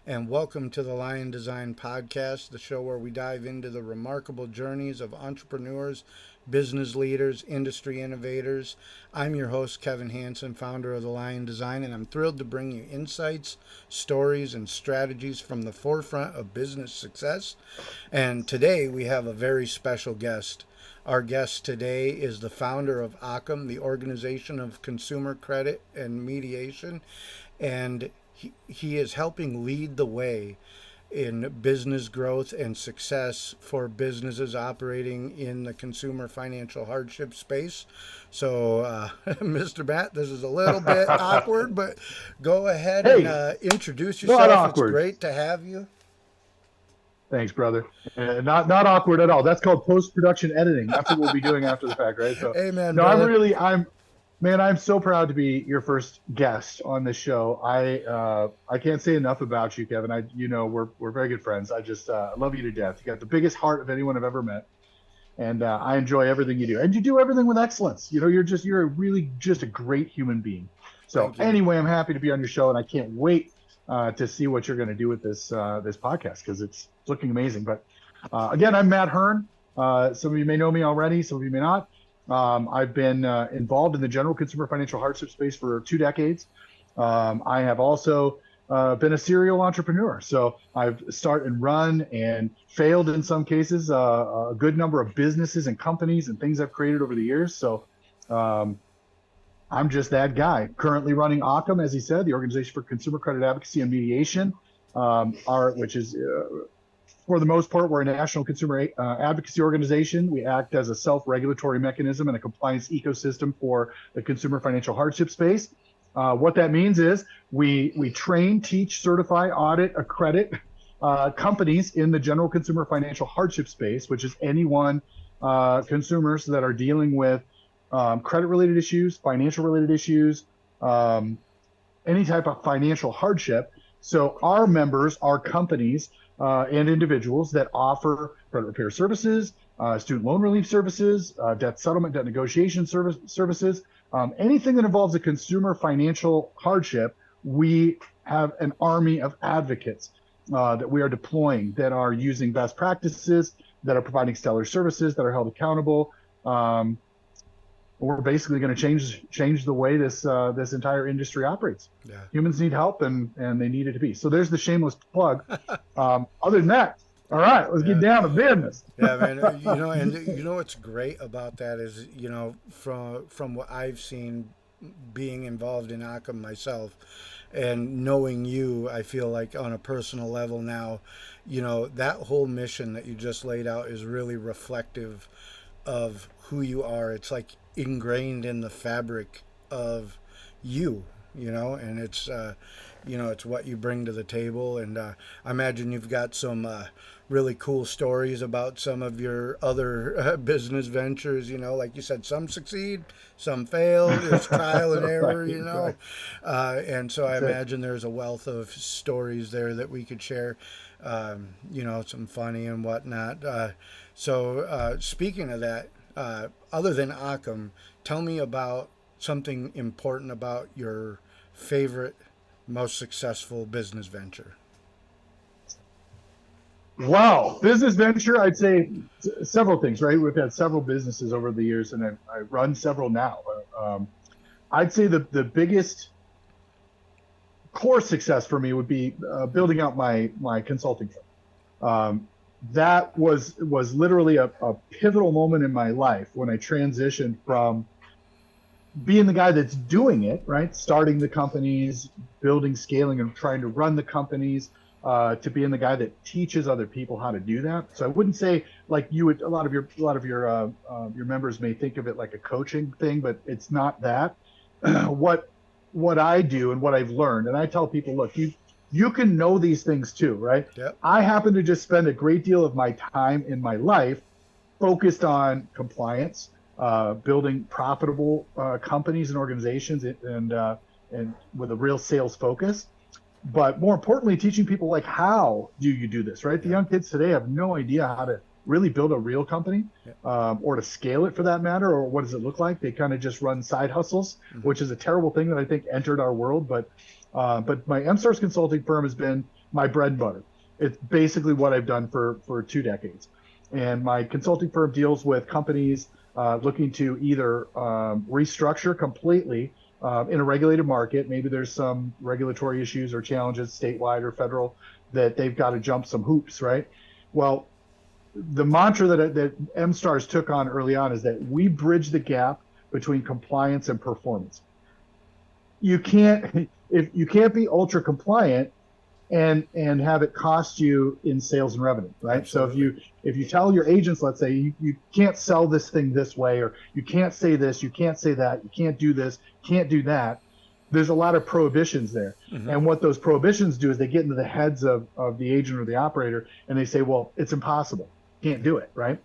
and welcome to the Lion Design Podcast, the show where we dive into the remarkable journeys of entrepreneurs, business leaders, industry innovators. I'm your host, Kevin Hansen, founder of the Lion Design, and I'm thrilled to bring you insights, stories, and strategies from the forefront of business success. And today we have a very special guest. Our guest today is the founder of OCCAM, the Organization of Consumer Credit and Mediation, and he is helping lead the way in business growth and success for businesses operating in the consumer financial hardship space. So, Mr. Matt, this is a little bit awkward, but go ahead and Hey, introduce not yourself. It's awkward. great to have you. Thanks, brother. Not awkward at all. That's called post-production editing. That's what we'll be doing after the fact, right? So, Amen, no, I'm brother. really, I'm, man, I'm so proud to be your first guest on this show. I can't say enough about you, Kevin. We're very good friends. I love you to death. You got the biggest heart of anyone I've ever met, and I enjoy everything you do. And you do everything with excellence. You're a really just a great human being. So, Thank you. anyway, I'm happy to be on your show, and I can't wait to see what you're going to do with this podcast because it's looking amazing. But again, I'm Matt Hearn. Some of you may know me already, some of you may not. I've been involved in the general consumer financial hardship space for 2 decades. I have also been a serial entrepreneur. So I've started and run and failed in some cases, a good number of businesses and companies and things I've created over the years. So um, I'm just that guy. Currently running OCCAM, as he said, the Organization for Consumer Credit Advocacy and Mediation, which is for the most part, we're a national consumer advocacy organization. We act as a self-regulatory mechanism and a compliance ecosystem for the consumer financial hardship space. What that means is we train, teach, certify, audit, accredit companies in the general consumer financial hardship space, which is anyone, consumers that are dealing with credit-related issues, financial-related issues, um, any type of financial hardship. So our members are companies and individuals that offer credit repair services, student loan relief services, debt settlement, debt negotiation services, anything that involves a consumer financial hardship. We have an army of advocates that we are deploying that are using best practices, that are providing stellar services, that are held accountable. We're basically going to change the way this entire industry operates. Yeah. Humans need help, and they need it to be. So there's the shameless plug. Other than that, all right, let's get Yeah. down to business. Yeah, man. And what's great about that is, from what I've seen, being involved in OCCAM myself, and knowing you, I feel like on a personal level now, that whole mission that you just laid out is really reflective of who you are. It's like ingrained in the fabric of you, and it's what you bring to the table. And I imagine you've got some really cool stories about some of your other business ventures. Like you said, some succeed, some fail. It's trial and error. Right. And so I That's it. imagine there's a wealth of stories there that we could share. Some funny and whatnot. Speaking of that, other than Occam, tell me about something important about your favorite, most successful business venture. Wow, business venture. I'd say several things. Right, we've had several businesses over the years, and I run several now. I'd say the biggest core success for me would be building out my consulting firm. That was literally a pivotal moment in my life when I transitioned from being the guy that's doing it, right, starting the companies, building, scaling, and trying to run the companies, to being the guy that teaches other people how to do that. So I wouldn't say like you would. A lot of your members may think of it like a coaching thing, but it's not that. what what I do and what I've learned, and I tell people, look, you can know these things too, right? Yep. I happen to just spend a great deal of my time in my life focused on compliance, building profitable companies and organizations, and with a real sales focus. But more importantly, teaching people like how do you do this, right? The Yep. young kids today have no idea how to really build a real company, Yep. or to scale it for that matter, or what does it look like? They kind of just run side hustles, Mm-hmm. which is a terrible thing that I think entered our world. But my MSTARS consulting firm has been my bread and butter. It's basically what I've done for 2 decades. And my consulting firm deals with companies looking to either restructure completely in a regulated market. Maybe there's some regulatory issues or challenges statewide or federal that they've got to jump some hoops, right? Well, the mantra that MSTARS took on early on is that we bridge the gap between compliance and performance. You can't if you can't be ultra compliant and have it cost you in sales and revenue, right? Absolutely. So if you tell your agents, let's say you can't sell this thing this way, or you can't say this, you can't say that, you can't do this, can't do that, there's a lot of prohibitions there. Mm-hmm. And what those prohibitions do is they get into the heads of the agent or the operator, and they say, well, it's impossible, can't do it, right?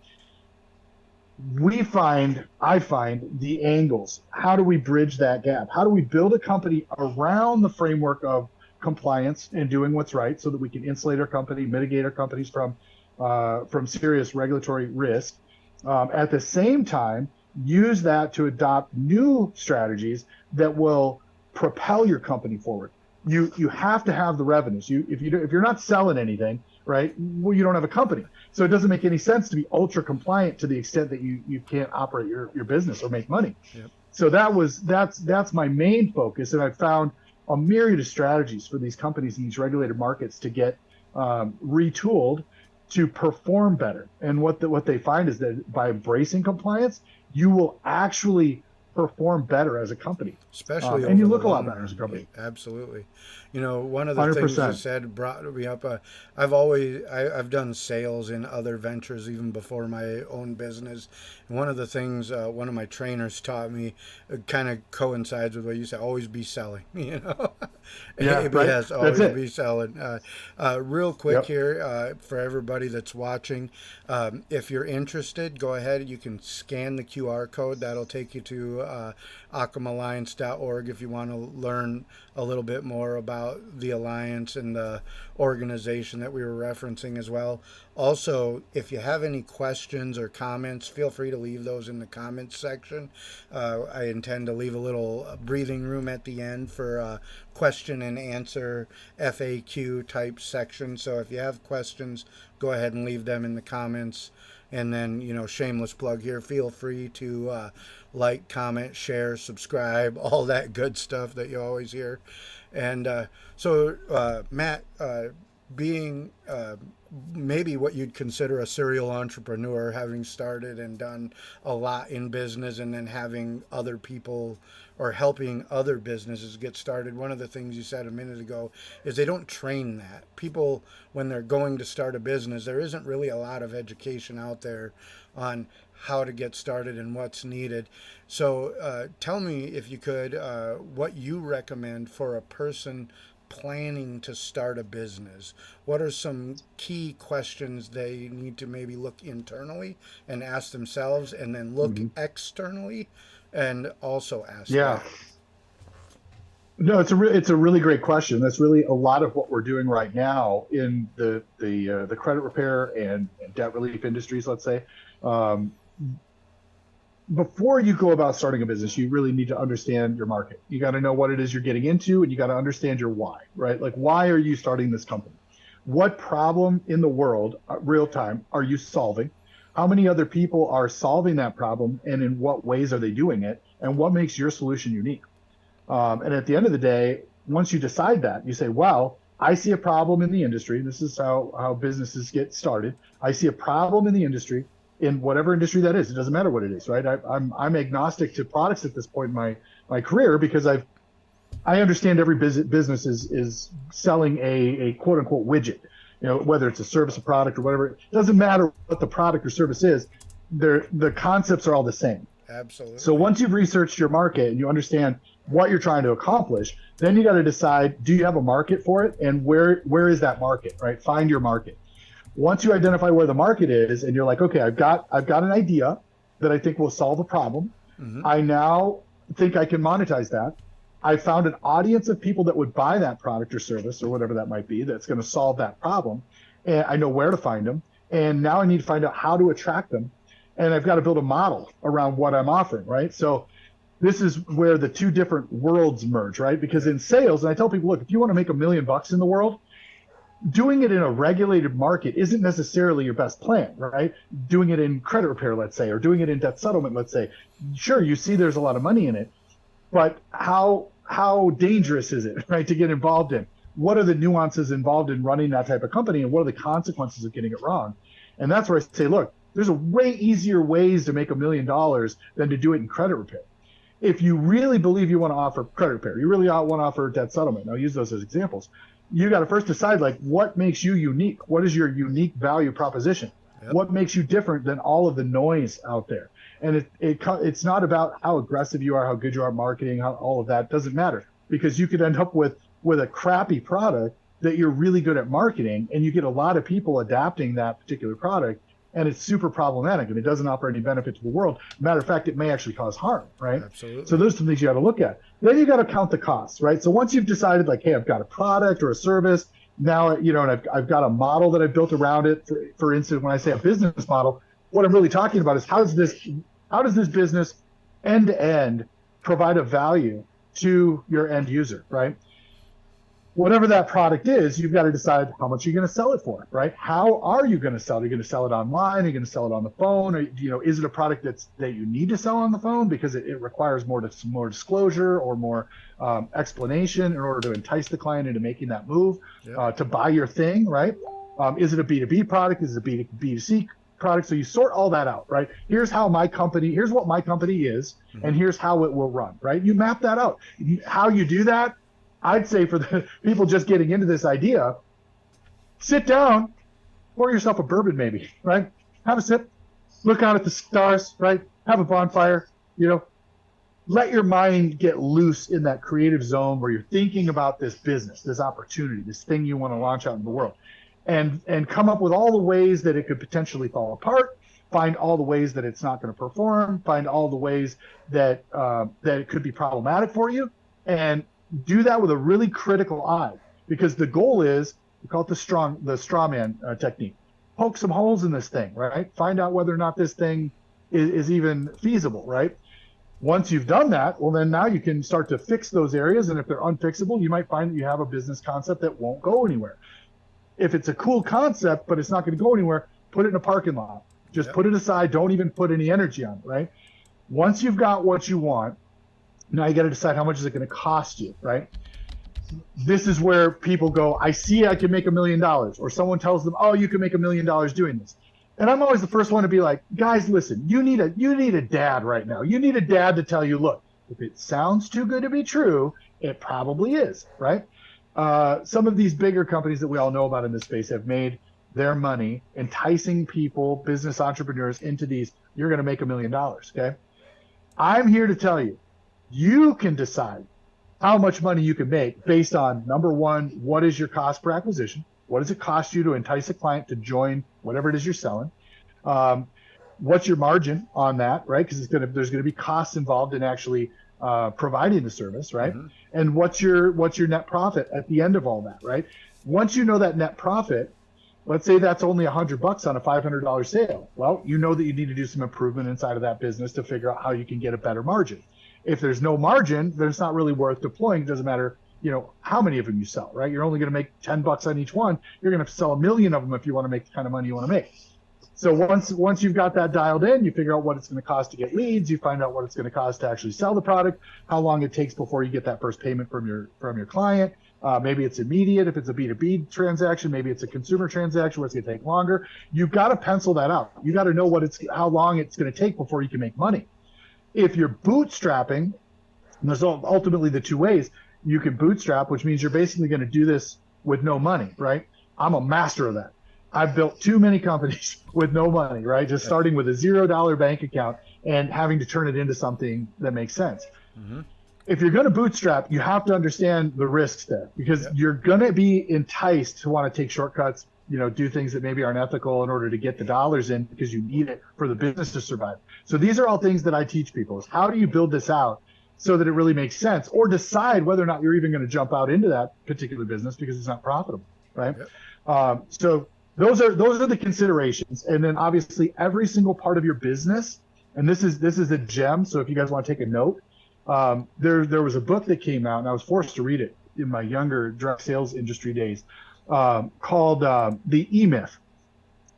I find the angles. How do we bridge that gap? How do we build a company around the framework of compliance and doing what's right so that we can insulate our company, mitigate our companies from serious regulatory risk. At the same time, use that to adopt new strategies that will propel your company forward. You have to have the revenues. If you're not selling anything, right, well, you don't have a company. So it doesn't make any sense to be ultra compliant to the extent that you can't operate your business or make money. Yep. So that's my main focus, and I found a myriad of strategies for these companies in these regulated markets to get retooled to perform better. And what they find is that by embracing compliance, you will actually perform better as a company, especially and you look a lot better as a company. Absolutely. You know, one of the 100%. things you said brought me up. I've done sales in other ventures even before my own business. And one of the things one of my trainers taught me kind of coincides with what you said. Always be selling. You know, Yeah, right. yes, always be selling. Real quick Yep. here for everybody that's watching, if you're interested, go ahead. You can scan the QR code. That'll take you to OCCAMalliance.org if you want to learn a little bit more about the alliance and the organization that we were referencing as well. Also, if you have any questions or comments, feel free to leave those in the comments section. I intend to leave a little breathing room at the end for question and answer FAQ type section. So if you have questions, go ahead and leave them in the comments. And then, you know, shameless plug here, feel free to like, comment, share, subscribe, all that good stuff that you always hear. And so, Matt, being maybe what you'd consider a serial entrepreneur, having started and done a lot in business and then having other people or helping other businesses get started. One of the things you said a minute ago is they don't train that. People, when they're going to start a business, there isn't really a lot of education out there on how to get started and what's needed. So tell me, if you could, what you recommend for a person planning to start a business. What are some key questions they need to maybe look internally and ask themselves, and then look externally and also ask Yeah. that? No, it's a really great question. That's really a lot of what we're doing right now in the credit repair and debt relief industries, let's say. Before you go about starting a business, you really need to understand your market. You got to know what it is you're getting into, and you got to understand your why, right? Like, why are you starting this company? What problem in the world, real time, are you solving? How many other people are solving that problem, and in what ways are they doing it? And what makes your solution unique? And at the end of the day, once you decide that, you say, well, I see a problem in the industry. This is how businesses get started. I see a problem in the industry, in whatever industry that is. It doesn't matter what it is, right? I'm agnostic to products at this point in my career, because I understand every business is selling a quote unquote widget, you know, whether it's a service, a product, or whatever. It doesn't matter what the product or service is. The concepts are all the same. Absolutely. So once you've researched your market and you understand what you're trying to accomplish, then you got to decide, do you have a market for it? And where is that market, right? Find your market. Once you identify where the market is, and you're like, okay, I've got an idea that I think will solve a problem. I now think I can monetize that. I found an audience of people that would buy that product or service or whatever that might be that's going to solve that problem. And I know where to find them. And now I need to find out how to attract them. And I've got to build a model around what I'm offering, right? So this is where the two different worlds merge, right? Because in sales, and I tell people, look, if you want to make $1 million in the world, doing it in a regulated market isn't necessarily your best plan, right? Doing it in credit repair, let's say, or doing it in debt settlement, let's say. Sure, you see there's a lot of money in it, but how dangerous is it, right, to get involved in? What are the nuances involved in running that type of company, and what are the consequences of getting it wrong? And that's where I say, look, there's a way easier ways to make $1 million than to do it in credit repair. If you really believe you want to offer credit repair, you really want to offer debt settlement, I'll use those as examples. You got to first decide, like, what makes you unique? What is your unique value proposition? Yep. What makes you different than all of the noise out there? And it's not about how aggressive you are, how good you are at marketing, how all of that doesn't matter, because you could end up with a crappy product that you're really good at marketing, and you get a lot of people adapting that particular product, and it's super problematic, and it doesn't offer any benefit to the world. Matter of fact, it may actually cause harm, right? Absolutely. So those are some things you got to look at. Then you got to count the costs, right? So once you've decided, like, hey, I've got a product or a service now, and I've got a model that I've built around it. For instance, when I say a business model, what I'm really talking about is how does this business end to end provide a value to your end user, right? Whatever that product is, you've got to decide how much you're going to sell it for, right? How are you going to sell it? Are you going to sell it online? Are you going to sell it on the phone? Or, is it a product that you need to sell on the phone because it requires more disclosure or more explanation in order to entice the client into making that move to buy your thing, right? Is it a B2B product? Is it a B2C product? So you sort all that out, right? Here's what my company is, and here's how it will run, right? You map that out. How you do that, I'd say for the people just getting into this idea, sit down, pour yourself a bourbon maybe, right? Have a sip, look out at the stars, right? Have a bonfire, let your mind get loose in that creative zone where you're thinking about this business, this opportunity, this thing you want to launch out in the world, and come up with all the ways that it could potentially fall apart, find all the ways that it's not going to perform, find all the ways that it could be problematic for you, and do that with a really critical eye, because the goal is, we call it the straw man technique. Poke some holes in this thing, right? Find out whether or not this thing is even feasible, right? Once you've done that, well, then now you can start to fix those areas. And if they're unfixable, you might find that you have a business concept that won't go anywhere. If it's a cool concept, but it's not going to go anywhere, put it in a parking lot. Just put it aside. Don't even put any energy on it, right? Once you've got what you want, now you got to decide how much is it going to cost you, right? This is where people go, I see I can make $1 million, or someone tells them, oh, you can make $1 million doing this. And I'm always the first one to be like, guys, listen, you need a dad right now. You need a dad to tell you, look, if it sounds too good to be true, it probably is, right? Some of these bigger companies that we all know about in this space have made their money enticing people, business entrepreneurs into these, you're going to make $1 million, okay? I'm here to tell you, you can decide how much money you can make based on, number one, what is your cost per acquisition? What does it cost you to entice a client to join whatever it is you're selling? What's your margin on that, right? Because there's going to be costs involved in actually providing the service, right? Mm-hmm. And what's your net profit at the end of all that, right? Once you know that net profit, let's say that's only $100 on a $500 sale. Well, you know that you need to do some improvement inside of that business to figure out how you can get a better margin. If there's no margin, then it's not really worth deploying. It doesn't matter, how many of them you sell, right? You're only going to make $10 on each one. You're going to sell 1 million of them if you want to make the kind of money you want to make. So once you've got that dialed in, you figure out what it's going to cost to get leads. You find out what it's going to cost to actually sell the product, how long it takes before you get that first payment from your client. Maybe it's immediate if it's a B2B transaction. Maybe it's a consumer transaction where it's going to take longer. You've got to pencil that out. You got to know how long it's going to take before you can make money. If you're bootstrapping, and there's ultimately the two ways, you can bootstrap, which means you're basically going to do this with no money, right? I'm a master of that. I've built too many companies with no money, right? Just starting with a $0 bank account and having to turn it into something that makes sense. Mm-hmm. If you're going to bootstrap, you have to understand the risks there, because you're going to be enticed to want to take shortcuts, do things that maybe aren't ethical in order to get the dollars in because you need it for the business to survive. So these are all things that I teach people, is how do you build this out so that it really makes sense, or decide whether or not you're even going to jump out into that particular business because it's not profitable, right? Yep. So those are the considerations. And then obviously every single part of your business, and this is a gem. So if you guys want to take a note, there was a book that came out, and I was forced to read it in my younger direct sales industry days. called the E-Myth.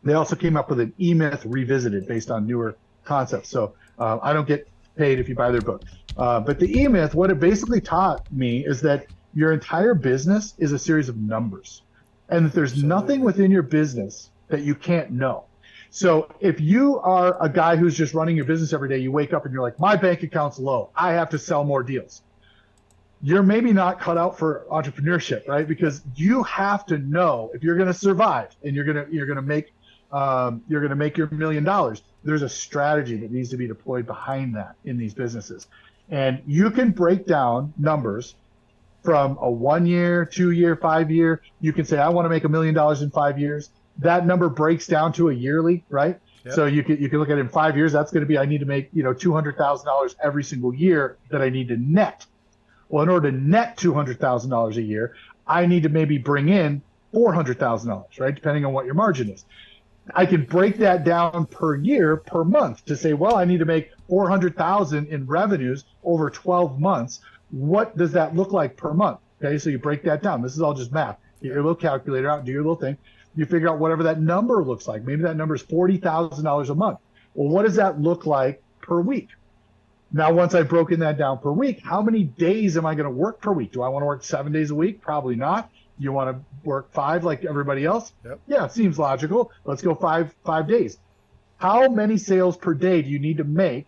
They also came up with an E-Myth revisited based on newer concepts. So I don't get paid if you buy their book. But the E-Myth, what it basically taught me is that your entire business is a series of numbers, and that there's nothing Absolutely. within your business that you can't know. So if you are a guy who's just running your business every day, you wake up and you're like, my bank account's low, I have to sell more deals. You're maybe not cut out for entrepreneurship, right? Because you have to know if you're going to survive and you're going to make your $1 million. There's a strategy that needs to be deployed behind that in these businesses, and you can break down numbers from a 1 year, 2 year, 5 year. You can say, I want to make $1 million in 5 years. That number breaks down to a yearly, right? Yep. So you can look at it in 5 years. That's going to be, I need to make, $200,000 every single year that I need to net. Well, in order to net $200,000 a year, I need to maybe bring in $400,000, right? Depending on what your margin is. I can break that down per year, per month to say, well, I need to make 400,000 in revenues over 12 months. What does that look like per month? Okay, so you break that down. This is all just math. Get your little calculator out, do your little thing. You figure out whatever that number looks like. Maybe that number is $40,000 a month. Well, what does that look like per week? Now, once I've broken that down per week, how many days am I going to work per week? Do I want to work 7 days a week? Probably not. You want to work 5 like everybody else? Yep. Yeah, it seems logical. Let's go five days. How many sales per day do you need to make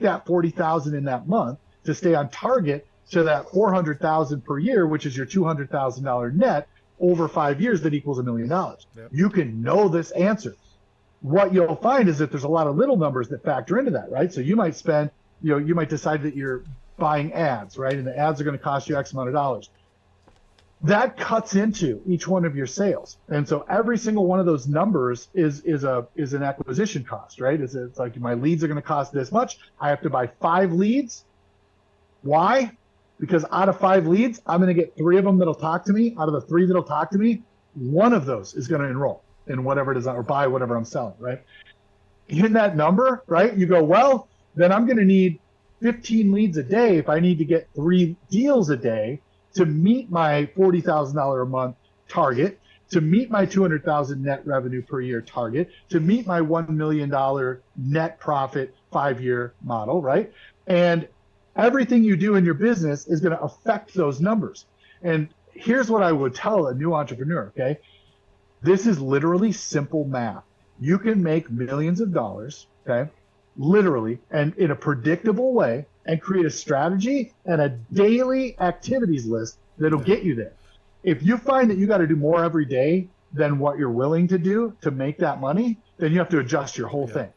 that 40,000 in that month to stay on target to that 400,000 per year, which is your $200,000 net over 5 years that equals $1 million? Yep. You can know this answer. What you'll find is that there's a lot of little numbers that factor into that, right? So you might spend, you might decide that you're buying ads, right? And the ads are going to cost you X amount of dollars. That cuts into each one of your sales. And so every single one of those numbers is an acquisition cost, right? It's like my leads are going to cost this much. I have to buy 5 leads. Why? Because out of 5 leads, I'm going to get 3 of them that'll talk to me. Out of the 3 that'll talk to me, 1 of those is going to enroll in whatever it is or buy whatever I'm selling, right? In that number, right? You go, well, then I'm going to need 15 leads a day if I need to get 3 deals a day to meet my $40,000 a month target, to meet my 200,000 net revenue per year target, to meet my $1 million net profit 5-year model, right? And everything you do in your business is going to affect those numbers. And here's what I would tell a new entrepreneur, okay? This is literally simple math. You can make millions of dollars, okay? Literally, and in a predictable way, and create a strategy and a daily activities list that'll get you there. If you find that you got to do more every day than what you're willing to do to make that money, then you have to adjust your whole thing,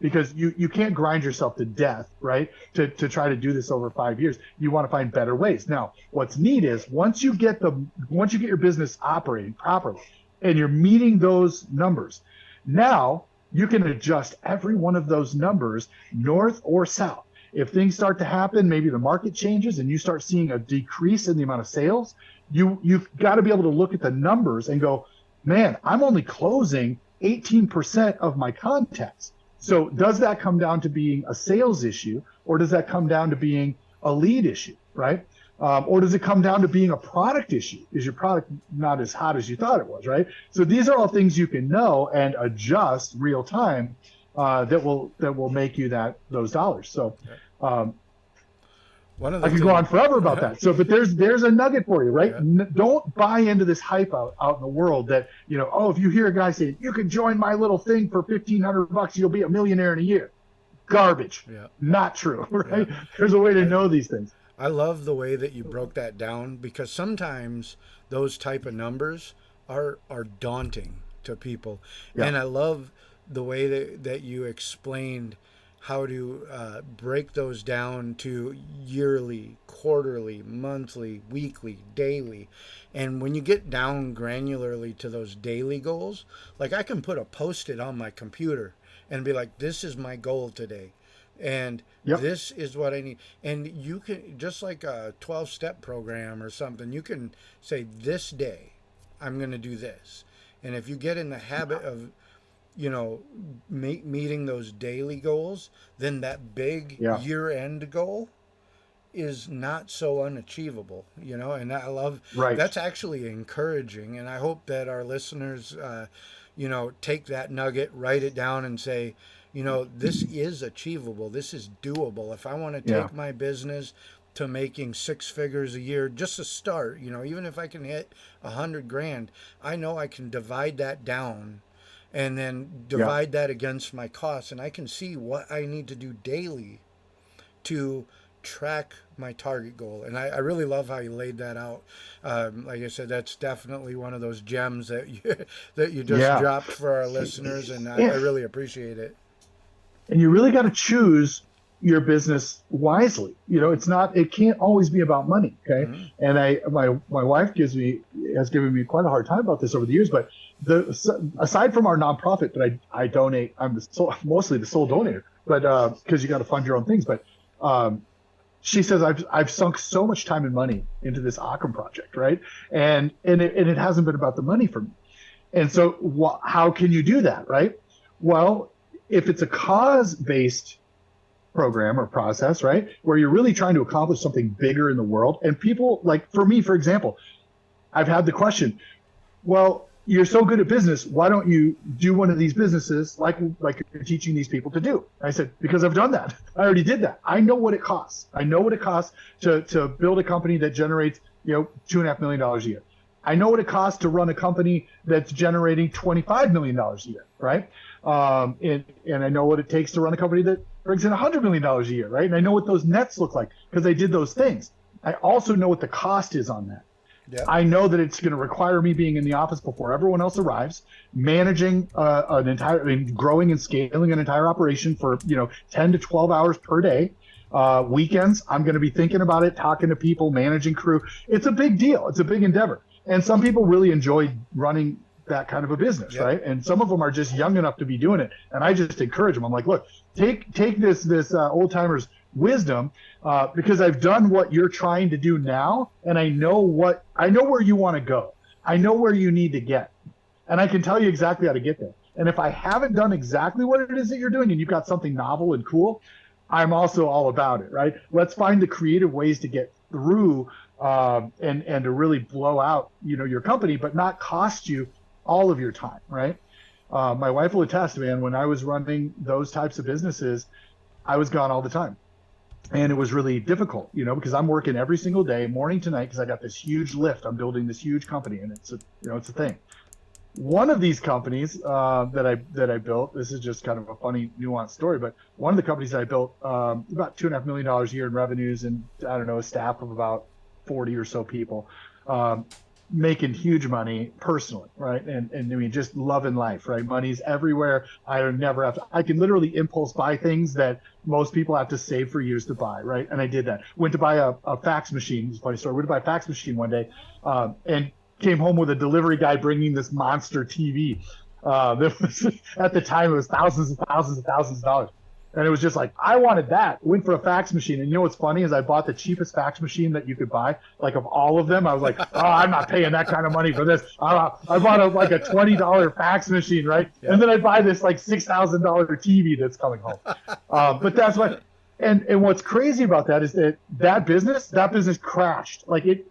because you can't grind yourself to death, right? To try to do this over 5 years. You want to find better ways. Now, what's neat is once you get your business operating properly and you're meeting those numbers, now you can adjust every one of those numbers north or south. If things start to happen, maybe the market changes and you start seeing a decrease in the amount of sales, you've got to be able to look at the numbers and go, man, I'm only closing 18% of my contacts. So does that come down to being a sales issue, or does that come down to being a lead issue, right? Or does it come down to being a product issue? Is your product not as hot as you thought it was, right? So these are all things you can know and adjust real time that will make you those dollars. So I could go on forever about that. So, but there's a nugget for you, right? Yeah. Don't buy into this hype out in the world that, if you hear a guy say, you can join my little thing for $1,500, you'll be a millionaire in a year. Garbage. Yeah. Not true, right? Yeah. There's a way to know these things. I love the way that you broke that down, because sometimes those type of numbers are daunting to people. Yeah. And I love the way that you explained how to break those down to yearly, quarterly, monthly, weekly, daily. And when you get down granularly to those daily goals, like I can put a Post-it on my computer and be like, this is my goal today. And this is what I need. And you can, just like a 12-step program or something, you can say, this day, I'm going to do this. And if you get in the habit of, meeting those daily goals, then that big year-end goal is not so unachievable, and I love Right. that's actually encouraging. And I hope that our listeners, take that nugget, write it down, and say, this is achievable. This is doable. If I want to Yeah. take my business to making six figures a year, just to start, even if I can hit 100 grand, I know I can divide that down and then Yeah. divide that against my costs, and I can see what I need to do daily to track my target goal. And I really love how you laid that out. Like I said, that's definitely one of those gems that you that you just Yeah. dropped for our listeners, and I Yeah. really appreciate it. And you really got to choose your business wisely. It can't always be about money. Okay. Mm-hmm. And my wife has given me quite a hard time about this over the years, but aside from our nonprofit that I donate, I'm mostly the sole donator, but, cause you got to fund your own things. But, she says I've sunk so much time and money into this OCCAM project, right? And it hasn't been about the money for me. And so how can you do that, right? Well, if it's a cause-based program or process, right, where you're really trying to accomplish something bigger in the world, and people, like for me, for example, I've had the question, well, you're so good at business, why don't you do one of these businesses like you're teaching these people to do? I said, because I've done that. I already did that. I know what it costs. I know what it costs to build a company that generates, $2.5 million a year. I know what it costs to run a company that's generating $25 million a year, right? And I know what it takes to run a company that brings in $100 million a year, right? And I know what those nets look like because I did those things. I also know what the cost is on that. Yeah. I know that it's going to require me being in the office before everyone else arrives, managing growing and scaling an entire operation for 10 to 12 hours per day. Weekends, I'm going to be thinking about it, talking to people, managing crew. It's a big deal. It's a big endeavor. And some people really enjoy running that kind of a business, Yep. right? And some of them are just young enough to be doing it. And I just encourage them. I'm like, look, take this old timer's wisdom, because I've done what you're trying to do now, and I know where you want to go. I know where you need to get, and I can tell you exactly how to get there. And if I haven't done exactly what it is that you're doing, and you've got something novel and cool, I'm also all about it, right? Let's find the creative ways to get through, and to really blow out, your company, but not cost you all of your time, right? My wife will attest, man, when I was running those types of businesses, I was gone all the time. And it was really difficult, because I'm working every single day, morning to night, because I got this huge lift. I'm building this huge company, and it's a thing. One of these companies that I built, this is just kind of a funny, nuanced story, but one of the companies that I built, about $2.5 million a year in revenues, and I don't know, a staff of about 40 or so people, making huge money personally, right? And I mean, just loving life, right? Money's everywhere. I can literally impulse buy things that most people have to save for years to buy, right? And I did that. Went to buy a fax machine. It's a funny story. Went to buy a fax machine one day, and came home with a delivery guy bringing this monster TV. That was, at the time, it was thousands and thousands and thousands of dollars. And it was just like, I wanted that. Went for a fax machine. And you know what's funny is I bought the cheapest fax machine that you could buy. Like, of all of them, I was like, oh, I'm not paying that kind of money for this. I bought a $20 fax machine, right? Yeah. And then I buy this like $6,000 TV that's coming home. But that's what, and what's crazy about that is that business crashed. Like,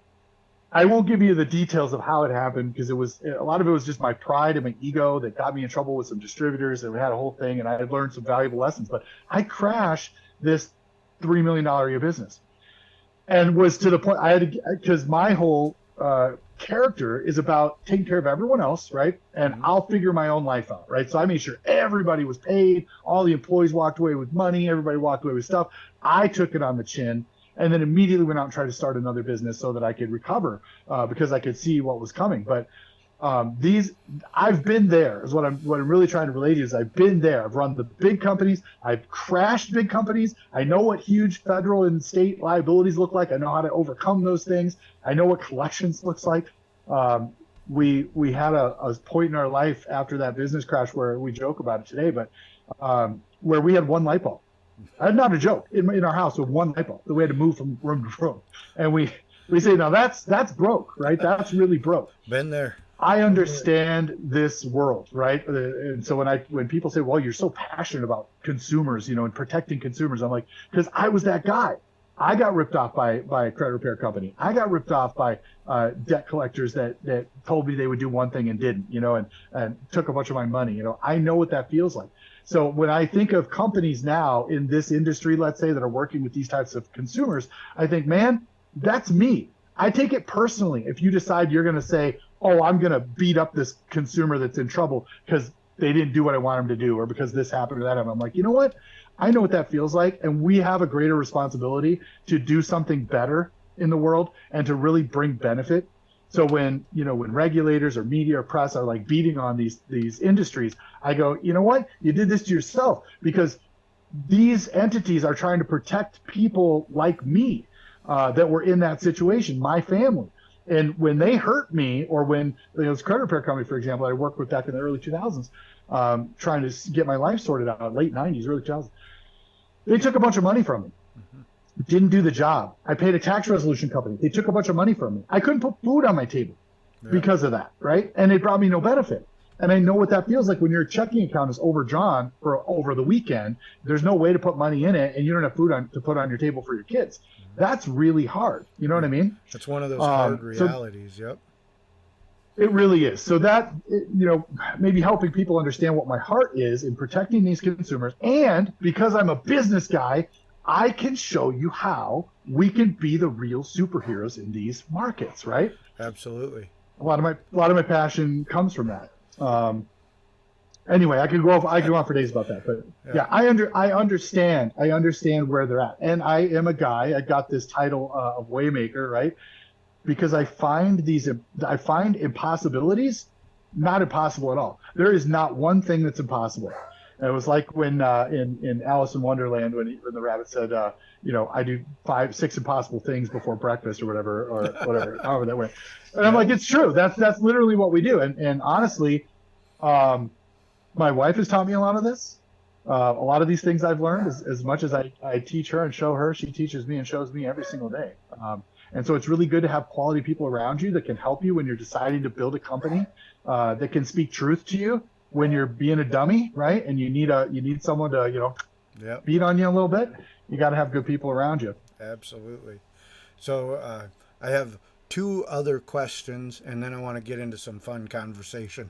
I won't give you the details of how it happened, because a lot of it was just my pride and my ego that got me in trouble with some distributors, and we had a whole thing, and I had learned some valuable lessons. But I crashed this $3 million a year business, and was to the point I had to, because my whole character is about taking care of everyone else, right? And I'll figure my own life out, right? So I made sure everybody was paid, all the employees walked away with money, everybody walked away with stuff. I took it on the chin. And then immediately went out and tried to start another business so that I could recover, because I could see what was coming. But I've been there. Is what I'm really trying to relate to. Is I've been there. I've run the big companies. I've crashed big companies. I know what huge federal and state liabilities look like. I know how to overcome those things. I know what collections looks like. We had a point in our life after that business crash where we joke about it today, but where we had one light bulb. Not a joke. In our house with one light bulb, we had to move from room to room, and we say, now that's broke, right? That's really broke. Been there. I understand this world, right? And so when people say, well, you're so passionate about consumers, and protecting consumers, I'm like, because I was that guy. I got ripped off by a credit repair company. I got ripped off by debt collectors that told me they would do one thing and didn't, and took a bunch of my money. I know what that feels like. So when I think of companies now in this industry, let's say, that are working with these types of consumers, I think, man, that's me. I take it personally if you decide you're going to say, oh, I'm going to beat up this consumer that's in trouble because they didn't do what I want them to do, or because this happened or that happened. I'm like, you know what? I know what that feels like, and we have a greater responsibility to do something better in the world and to really bring benefit. So when regulators or media or press are like beating on these industries, I go, you know what? You did this to yourself, because these entities are trying to protect people like me that were in that situation, my family. And when they hurt me, or when this credit repair company, for example, I worked with back in the early 2000s, trying to get my life sorted out, late 90s, early 2000s, they took a bunch of money from me. Didn't do the job. I paid a tax resolution company. They took a bunch of money from me. I couldn't put food on my table because of that, right? And it brought me no benefit. And I know what that feels like when your checking account is overdrawn for over the weekend. There's no way to put money in it, and you don't have food to put on your table for your kids. That's really hard. You know what I mean? It's one of those hard realities. Yep. It really is. So that, maybe helping people understand what my heart is in protecting these consumers. And because I'm a business guy, I can show you how we can be the real superheroes in these markets, right? Absolutely. A lot of my passion comes from that. Anyway, I could go on for days about that, but yeah, I understand where they're at, and I am a guy. I got this title of Waymaker, right? Because I find impossibilities not impossible at all. There is not one thing that's impossible. And it was like when in Alice in Wonderland, when the rabbit said, I do 5-6 impossible things before breakfast or whatever, however that went. And I'm like, it's true. That's literally what we do. And honestly, my wife has taught me a lot of this. A lot of these things I've learned, as much as I teach her and show her, she teaches me and shows me every single day. And so it's really good to have quality people around you that can help you when you're deciding to build a company, that can speak truth to you when you're being a dummy, right? And you need someone to, beat on you a little bit. You got to have good people around you. Absolutely. So I have 2 other questions, and then I want to get into some fun conversation.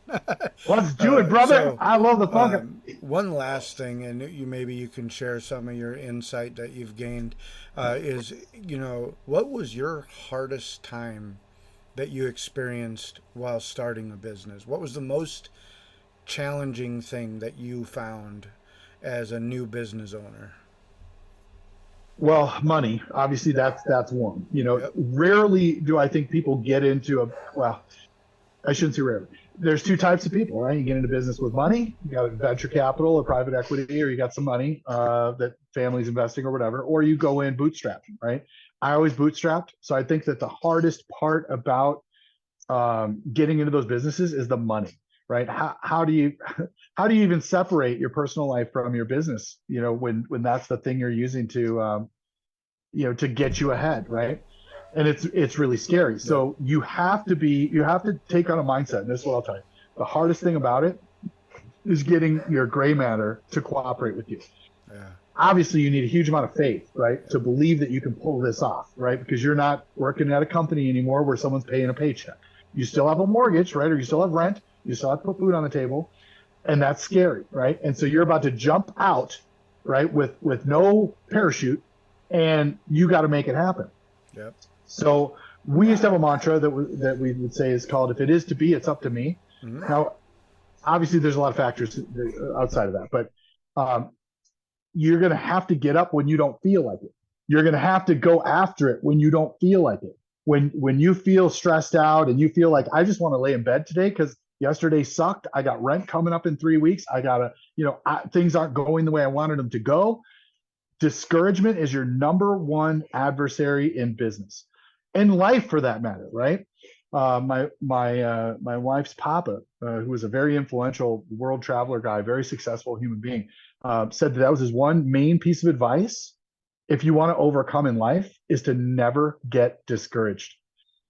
Let's do it, brother. I love the fun. One last thing, and maybe you can share some of your insight that you've gained, is, what was your hardest time that you experienced while starting a business? What was the most challenging thing that you found as a new business owner? Well, money, obviously that's one. Rarely do I think people get into I shouldn't say rarely. There's 2 types of people, right? You get into business with money, you got venture capital or private equity, or you got some money that family's investing or whatever, or you go in bootstrapped, right? I always bootstrapped. So I think that the hardest part about getting into those businesses is the money, right? How do you even separate your personal life from your business? When that's the thing you're using to get you ahead, right? And it's really scary. So you have to take on a mindset. And this is what I'll tell you. The hardest thing about it is getting your gray matter to cooperate with you. Yeah. Obviously, you need a huge amount of faith, right, to believe that you can pull this off, right? Because you're not working at a company anymore where someone's paying a paycheck. You still have a mortgage, right? Or you still have rent. You still have to put food on the table. And that's scary, right? And so you're about to jump out, right, with no parachute, and you got to make it happen. Yep. So we used to have a mantra that we would say is called, if it is to be, it's up to me. Mm-hmm. Now, obviously, there's a lot of factors outside of that, but you're going to have to get up when you don't feel like it. You're going to have to go after it when you don't feel like it. When you feel stressed out and you feel like, I just want to lay in bed today because yesterday sucked. I got rent coming up in 3 weeks. I got things aren't going the way I wanted them to go. Discouragement is your number one adversary in business, in life for that matter, right? My wife's papa, who was a very influential world traveler guy, very successful human being, said that was his one main piece of advice. If you want to overcome in life, is to never get discouraged.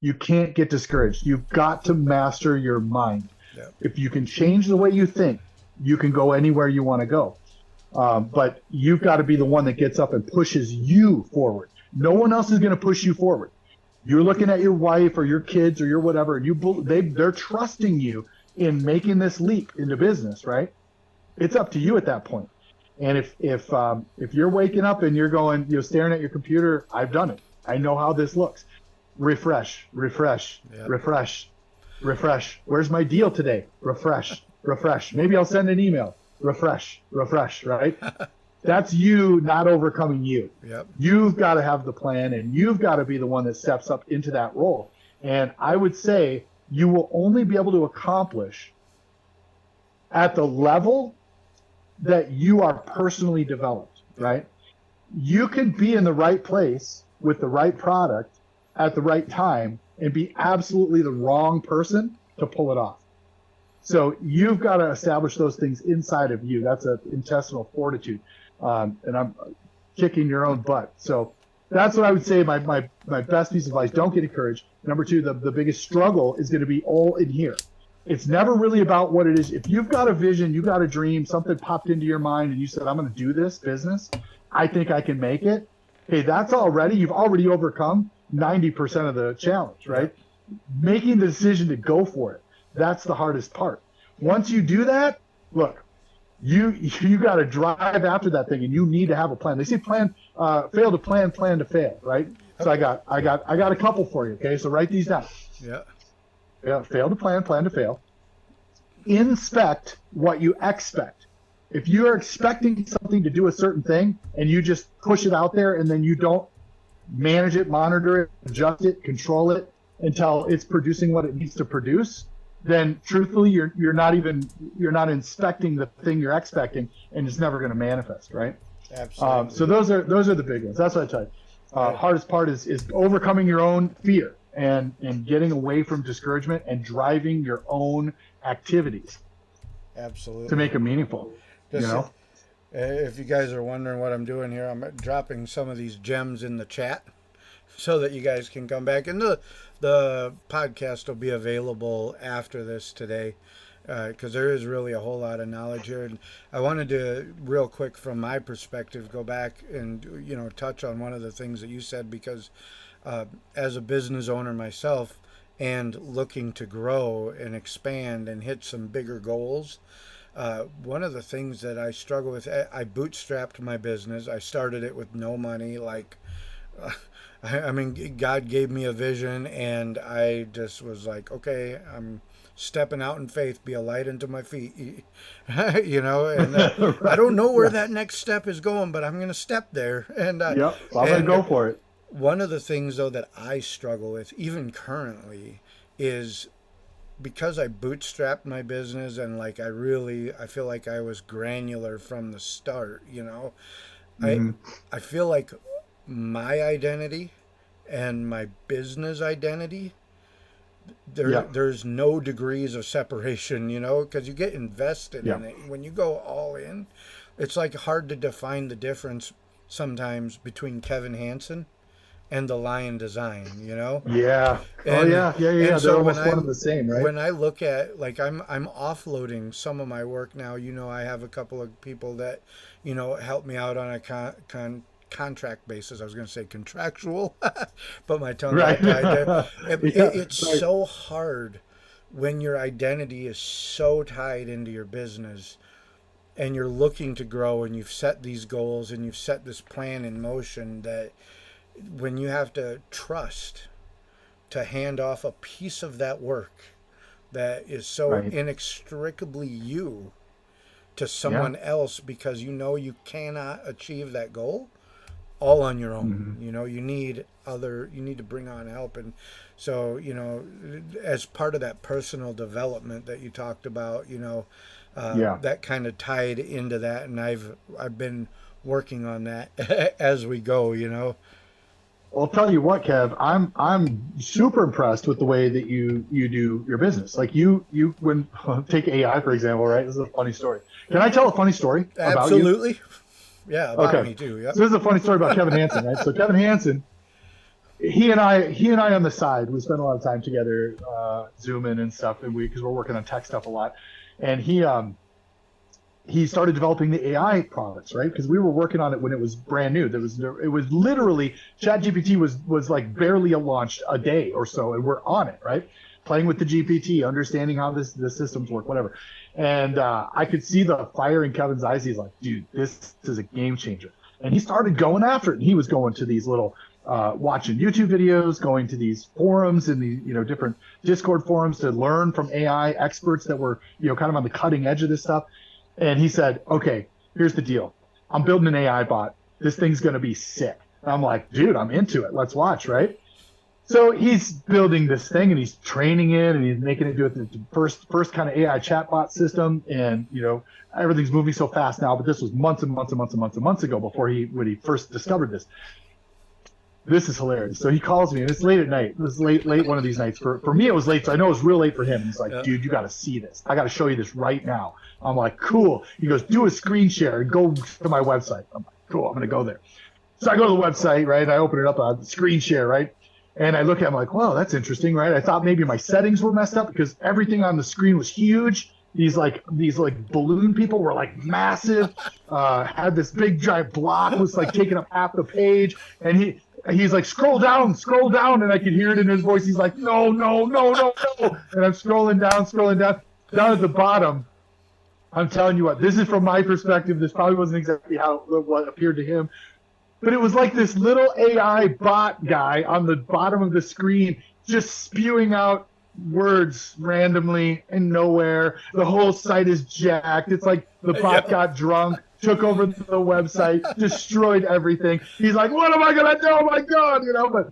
You can't get discouraged. You've got to master your mind. Yep. If you can change the way you think, you can go anywhere you want to go. But you've got to be the one that gets up and pushes you forward. No one else is going to push you forward. You're looking at your wife or your kids or your whatever, and they're trusting you in making this leap into business, right? It's up to you at that point. And if you're waking up and you're going, staring at your computer, I've done it. I know how this looks. Refresh. Yep. Refresh. Where's my deal today? Refresh. Maybe I'll send an email. Refresh, right? That's you not overcoming you. Yep. You've got to have the plan, and you've got to be the one that steps up into that role. And I would say you will only be able to accomplish at the level that you are personally developed, right? You can be in the right place with the right product at the right time and be absolutely the wrong person to pull it off. So you've got to establish those things inside of you. That's an intestinal fortitude. And I'm kicking your own butt. So that's what I would say. My best piece of advice: don't get discouraged. Number two, the biggest struggle is going to be all in here. It's never really about what it is. If you've got a vision, you got a dream, something popped into your mind and you said, I'm going to do this business. I think I can make it. Okay, you've already overcome 90% of the challenge, right? Making the decision to go for it. That's the hardest part. Once you do that, look, you got to drive after that thing, and you need to have a plan. They say fail to plan to fail, right? So I got a couple for you. Okay, so write these down. Yeah. Fail to plan to fail. Inspect what you expect. If you are expecting something to do a certain thing and you just push it out there and then you don't manage it, monitor it, adjust it, control it until it's producing what it needs to produce, then truthfully you're not inspecting the thing you're expecting, and it's never going to manifest, right? Absolutely. So those are the big ones. That's what I tell you. Hardest part is overcoming your own fear and getting away from discouragement and driving your own activities. Absolutely. To make them meaningful. If you guys are wondering what I'm doing here, I'm dropping some of these gems in the chat so that you guys can come back. And the podcast will be available after this today, because there is really a whole lot of knowledge here. And I wanted to, real quick from my perspective, go back and touch on one of the things that you said, because as a business owner myself and looking to grow and expand and hit some bigger goals, one of the things that I struggle with, I bootstrapped my business. I started it with no money. I mean, God gave me a vision, and I just was like, okay, I'm stepping out in faith, be a light unto my feet, and right. I don't know where that next step is going, but I'm going to step there. And I'm going to go for it. One of the things, though, that I struggle with, even currently, is because I bootstrapped my business and I feel like I was granular from the start, Mm-hmm. I feel like my identity and my business identity, there's no degrees of separation, because you get invested in it. When you go all in, it's hard to define the difference sometimes between Kevin Hansen and the Lion Design, Yeah. And They're so almost one and the same, right? When I look at, I'm offloading some of my work now. I have a couple of people that, help me out on a contract basis. I was going to say contractual, but my tongue got tied there. It's so hard when your identity is so tied into your business and you're looking to grow and you've set these goals and you've set this plan in motion, that when you have to trust to hand off a piece of that work that is so inextricably you to someone else, because you cannot achieve that goal all on your own. Mm-hmm. You need to bring on help. And so, as part of that personal development that you talked about, that kind of tied into that. And I've been working on that as we go, Well, I'll tell you what, Kev, I'm super impressed with the way that you do your business. When take AI, for example, right? This is a funny story. Can I tell a funny story about you? Absolutely. Yeah, about me too. Yep. So this is a funny story about Kevin Hansen, right? So Kevin Hansen, he and I on the side, we spend a lot of time together, Zooming and stuff, and because we're working on tech stuff a lot. And he he started developing the AI products, right? Because we were working on it when it was brand new. It was literally ChatGPT was like barely launched a day or so, and we're on it, right? Playing with the GPT, understanding how the systems work, whatever. And I could see the fire in Kevin's eyes. He's like, dude, this is a game changer. And he started going after it. And he was going to these little watching YouTube videos, going to these forums and the different Discord forums to learn from AI experts that were kind of on the cutting edge of this stuff. And he said, okay, here's the deal. I'm building an AI bot. This thing's going to be sick. And I'm like, dude, I'm into it. Let's watch, right? So he's building this thing and he's training it and he's making it do it the first kind of AI chatbot system. And, everything's moving so fast now, but this was months and months and months and months and months ago when he first discovered this. This is hilarious. So he calls me, and it's late at night. It was late one of these nights. For me, it was late, so I know it was real late for him. He's like, dude, you got to see this. I got to show you this right now. I'm like, cool. He goes, do a screen share and go to my website. I'm like, cool, I'm going to go there. So I go to the website, right? And I open it up on screen share, right? And I look at it, I'm like, wow, that's interesting, right? I thought maybe my settings were messed up because everything on the screen was huge. These balloon people were like massive, had this big giant block, was like taking up half the page. And he's like, scroll down. And I could hear it in his voice. He's like, no. And I'm scrolling down at the bottom. I'm telling you what, this is from my perspective. This probably wasn't exactly what appeared to him. But it was like this little AI bot guy on the bottom of the screen just spewing out words randomly and nowhere. The whole site is jacked. It's like the bot got drunk, took over the website, destroyed everything. He's like, what am I going to do? Oh, my God. But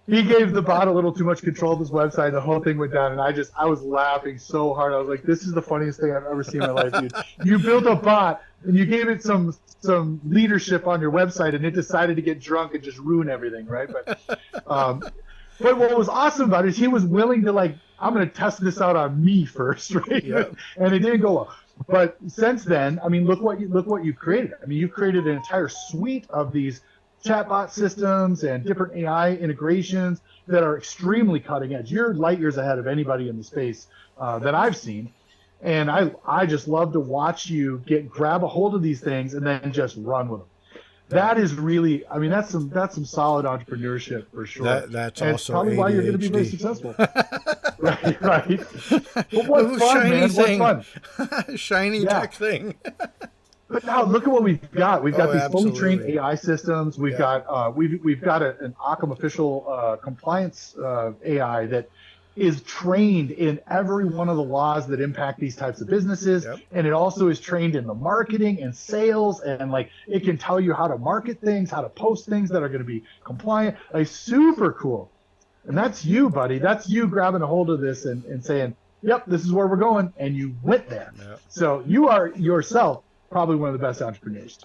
he gave the bot a little too much control of his website. The whole thing went down, and I was laughing so hard. I was like, this is the funniest thing I've ever seen in my life, dude. You built a bot, and you gave it some leadership on your website, and it decided to get drunk and just ruin everything, right? But what was awesome about it is he was willing to I'm going to test this out on me first, right? Yep. And it didn't go well. But since then, I mean, look what you've created. I mean, you've created an entire suite of these chatbot systems and different AI integrations that are extremely cutting edge. You're light years ahead of anybody in the space that I've seen. And I just love to watch you grab a hold of these things and then just run with them. That is really, I mean, that's some solid entrepreneurship for sure. That's and also probably ADHD. Why you're going to be very successful. right. But what's fun, shiny man? thing. What's fun? Shiny tech thing. But now look at what we've got. We've got these absolutely. fully trained AI systems. We've got we've got an OCCAM official compliance AI that is trained in every one of the laws that impact these types of businesses. Yep. And it also is trained in the marketing and sales, and it can tell you how to market things, how to post things that are going to be compliant. Super cool. And that's you, buddy. That's you grabbing a hold of this and saying, yep, this is where we're going. And you went there. Yep. So you are yourself probably one of the best entrepreneurs.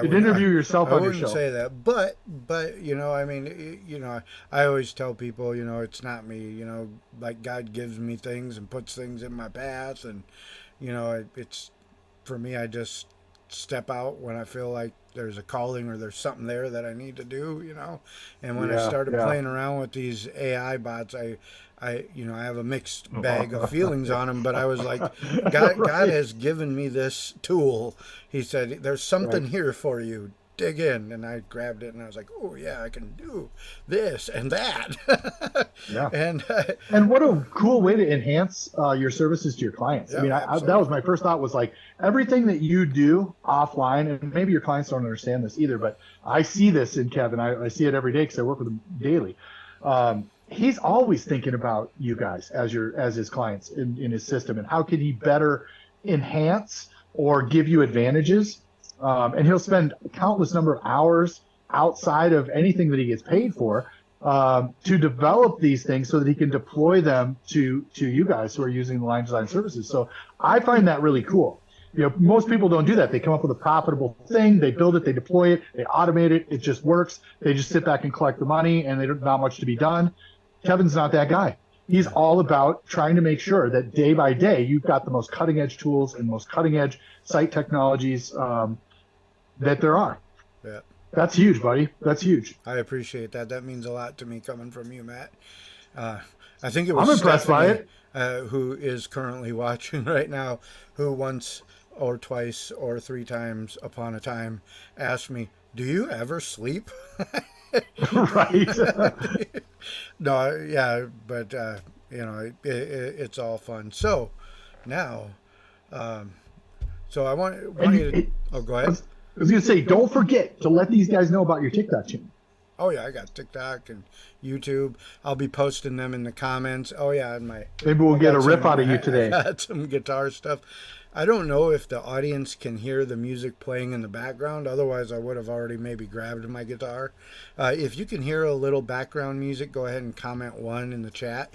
You'd interview yourself on your show. I wouldn't say that, but I mean, I always tell people, it's not me. Like God gives me things and puts things in my path, and it's for me. I just step out when I feel like there's a calling or there's something there that I need to do. And when I started playing around with these AI bots, I have a mixed bag of feelings on them, but I was like, God has given me this tool. He said, there's something here for you. Dig in. And I grabbed it and I was like, oh yeah, I can do this and that. And what a cool way to enhance your services to your clients. I mean, that was my first thought was everything that you do offline, and maybe your clients don't understand this either, but I see this in Kevin. I see it every day because I work with him daily. He's always thinking about you guys as his clients in his system, and how can he better enhance or give you advantages. And he'll spend a countless number of hours outside of anything that he gets paid for to develop these things so that he can deploy them to you guys who are using the Line Design services. So I find that really cool. Most people don't do that. They come up with a profitable thing, they build it, they deploy it, they automate it, it just works. They just sit back and collect the money, and there's not much to be done. Kevin's not that guy. He's all about trying to make sure that day by day you've got the most cutting edge tools and most cutting edge site technologies that there are. Yeah. That's huge, buddy. That's huge. I appreciate that. That means a lot to me coming from you, Matt. I think it was I'm impressed Stephanie, by it. Who is currently watching right now, who once or twice or three times upon a time asked me, "Do you ever sleep?" Right. No, yeah, but it's all fun. So now, um, so I want And you to. Oh, go I ahead. was, I was gonna say, don't forget to let these guys know about your TikTok channel. Oh yeah, I got TikTok and YouTube. I'll be posting them in the comments. Oh yeah, and Maybe we'll I get a got riff some out of you I today. got some guitar stuff. I don't know if the audience can hear the music playing in the background. Otherwise, I would have already maybe grabbed my guitar. If you can hear a little background music, go ahead and comment one in the chat.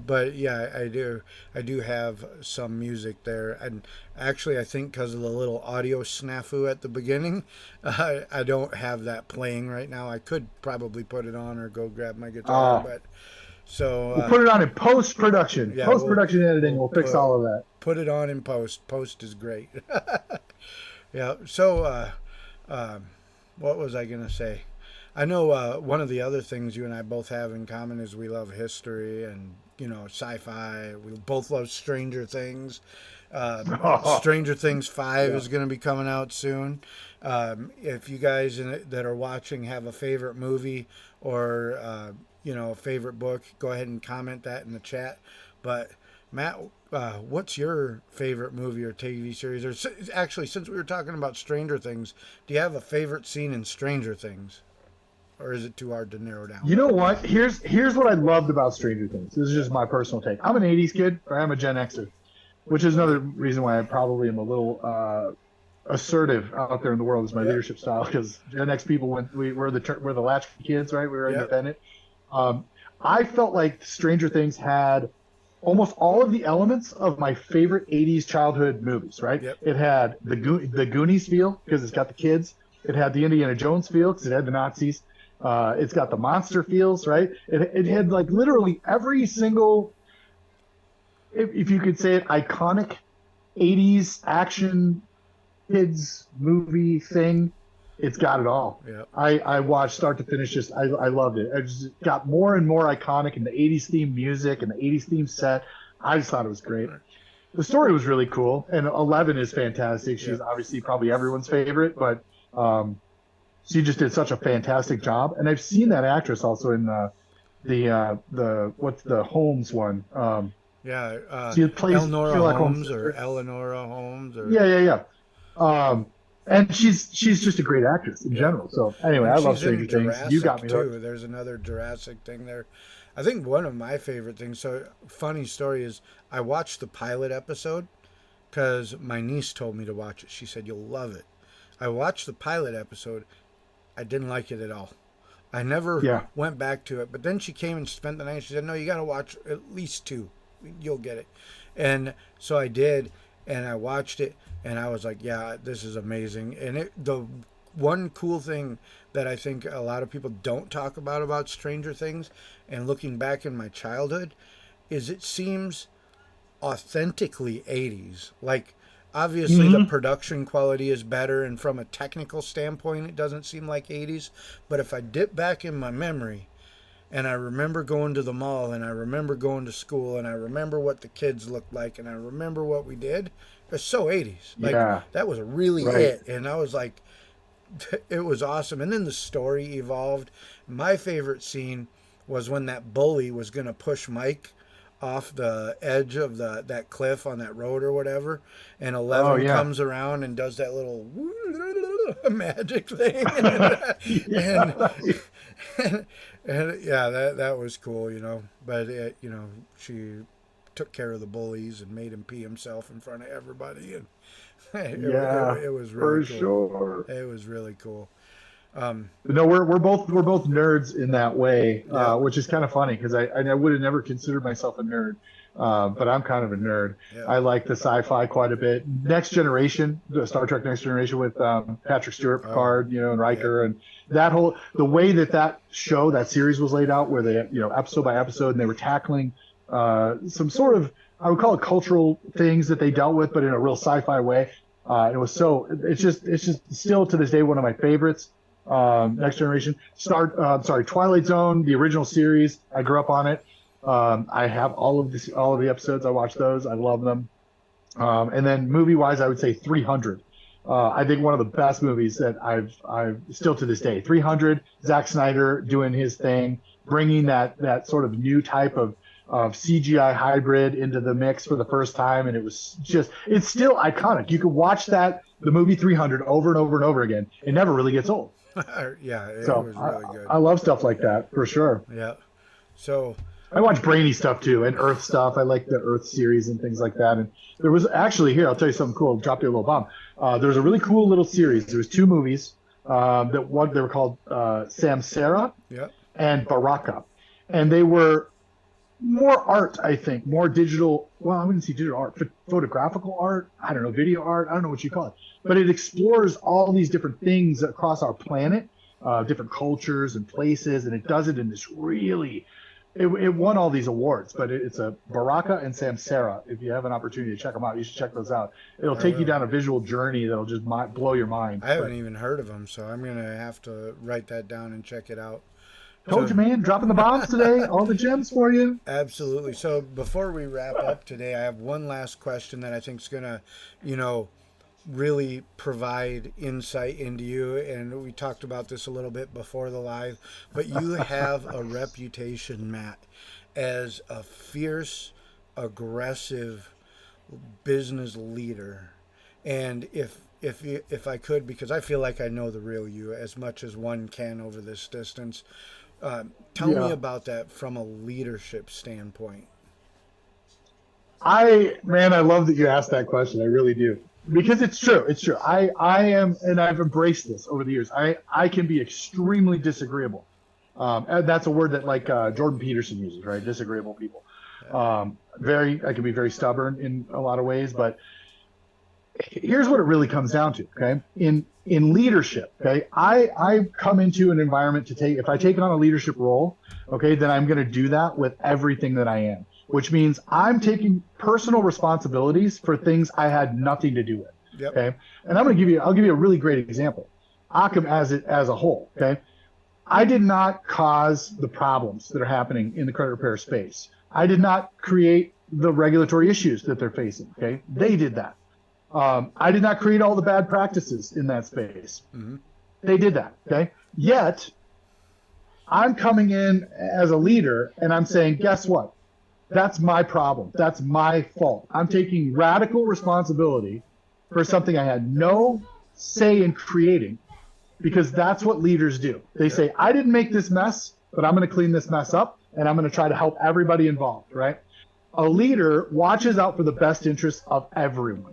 But yeah, I do. I do have some music there, and actually, I think because of the little audio snafu at the beginning, I don't have that playing right now. I could probably put it on or go grab my guitar, Uh, but so we'll put it on in post production. yeah, Post production editing, we'll we'll fix all of that. put it on in post. Post is great. Yeah. So what was I gonna say? I know one of the other things you and I both have in common is we love history and sci-fi. We both love Stranger Things. Stranger Things 5 Yeah. is going to be coming out soon. If you guys that are watching have a favorite movie or a favorite book, go ahead and comment that in the chat. But Matt, what's your favorite movie or TV series? Or actually, since we were talking about Stranger Things, do you have a favorite scene in Stranger Things? Or is it too hard to narrow down? You know what? Here's what I loved about Stranger Things. This is Yeah. just my personal take. I'm an '80s kid, but I'm a Gen Xer, which is another reason why I probably am a little assertive out there in the world is my Yep. leadership style. Because Gen X people, when we're the latchkey kids, right? We were Yep. independent. Um, I felt like Stranger Things had almost all of the elements of my favorite '80s childhood movies. Right? Yep. It had the Goonies feel because it's got the kids. It had the Indiana Jones feel because it had the Nazis. It's got the monster feels, right? It had like literally every single, if you could say it, iconic '80s action kids movie thing. It's got it all. Yep. I watched start to finish. Just I loved it. It just got more and more iconic in the '80s theme music and the '80s theme set. I just thought it was great. The story was really cool, and Eleven is fantastic. She's Yep. obviously probably everyone's favorite, but she just did such a fantastic job. And I've seen that actress also in the what's the Holmes one. Yeah. She plays Elnora Sherlock Holmes' Holmes or sister. Eleanora Holmes or Yeah. And she's just a great actress in yeah. general. So anyway, And I love she's in Stranger Things. You got Jurassic me hooked. too. There's another Jurassic thing there. I think one of my favorite things. So funny story is I watched the pilot episode because my niece told me to watch it. She said you'll love it. I watched the pilot episode. I didn't like it at all. I never Yeah, went back to it. But then she came and spent the night. She said, "No, you got to watch at least two. You'll get it." And so I did, and I watched it, and I was like, "Yeah, this is amazing." And the one cool thing that I think a lot of people don't talk about Stranger Things, and looking back in my childhood, is it seems authentically 80s. Like, obviously, the hmm production quality is better, and from a technical standpoint, it doesn't seem like 80s. But if I dip back in my memory, and I remember going to the mall, and I remember going to school, and I remember what the kids looked like, and I remember what we did, it's so 80s. Like, yeah, that was really right. it. And I was like, it was awesome. And then the story evolved. My favorite scene was when that bully was going to push Mike off the edge of that cliff on that road or whatever, and Oh 11 yeah, comes around and does that little magic thing, and, yeah, and yeah, that was cool. But she took care of the bullies and made him pee himself in front of everybody, and yeah, it was really for cool. sure. It was really cool. No, we're both nerds in that way, Yep. which is kind of funny because I would have never considered myself a nerd, but I'm kind of a nerd. Yep. I like the sci-fi quite a bit. Next Generation, the Star Trek Next Generation with Patrick Stewart, Oh. Picard, and Yep. Riker, and the way that show, that series was laid out, where they episode by episode, and they were tackling some sort of, I would call it, cultural things that they dealt with, but in a real sci-fi way. And it was it's just still to this day one of my favorites. Next Generation, Twilight Zone, the original series. I grew up on it. I have all of the episodes. I watch those. I love them. And then movie-wise, I would say 300. I think one of the best movies that I've still to this day. 300, Zack Snyder doing his thing, bringing that sort of new type of CGI hybrid into the mix for the first time, and it's still iconic. You could watch the movie 300 over and over and over again. It never really gets old. Yeah, it So was really good. I love stuff like that for sure. Yeah. So I watch brainy stuff too, and Earth stuff. I like the Earth series and things like that. And there was actually here, I'll tell you something cool. Drop you a little bomb. There's a really cool little series. There was two movies they were called Samsara yeah. and Baraka, and they were more art, I think, more digital. Well, I wouldn't say digital art, but photographical art. I don't know, video art. I don't know what you call it, but it explores all these different things across our planet, different cultures and places, and it does it in this really. It won all these awards, but it's a Baraka and Samsara. If you have an opportunity to check them out, you should check those out. It'll take you down a visual journey that'll just blow your mind. I haven't even heard of them, so I'm gonna have to write that down and check it out. Told you, man, dropping the bombs today. All the gems for you. Absolutely. So before we wrap up today, I have one last question that I think is gonna, really provide insight into you. And we talked about this a little bit before the live, but you have a reputation, Matt, as a fierce, aggressive business leader. And if I could, because I feel like I know the real you as much as one can over this distance, tell me about that from a leadership standpoint. I love that you asked that question. I really do. Because it's true. It's true. I am, and I've embraced this over the years. I can be extremely disagreeable. And that's a word that Jordan Peterson uses, right? Disagreeable people. I can be very stubborn in a lot of ways, but here's what it really comes down to. Okay. In leadership, okay, I come into an environment if I take on a leadership role, okay, then I'm going to do that with everything that I am, which means I'm taking personal responsibilities for things I had nothing to do with. Yep. Okay. And I'll give you a really great example. OCCAM as a whole. Okay. I did not cause the problems that are happening in the credit repair space. I did not create the regulatory issues that they're facing. Okay. They did that. I did not create all the bad practices in that space. Mm-hmm. They did that. Okay. Yet I'm coming in as a leader and I'm saying, guess what? That's my problem. That's my fault. I'm taking radical responsibility for something I had no say in creating, because that's what leaders do. They say, I didn't make this mess, but I'm going to clean this mess up and I'm going to try to help everybody involved, right? A leader watches out for the best interests of everyone.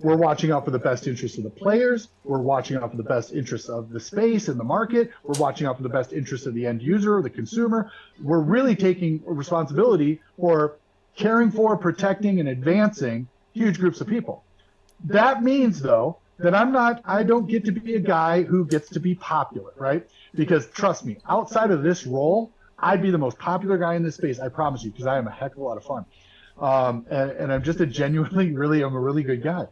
We're watching out for the best interests of the players. We're watching out for the best interests of the space and the market. We're watching out for the best interests of the end user or the consumer. We're really taking responsibility for caring for, protecting, and advancing huge groups of people. That means, though, that I don't get to be a guy who gets to be popular, right? Because trust me, outside of this role, I'd be the most popular guy in this space, I promise you, because I am a heck of a lot of fun. And I'm just I'm a really good guy.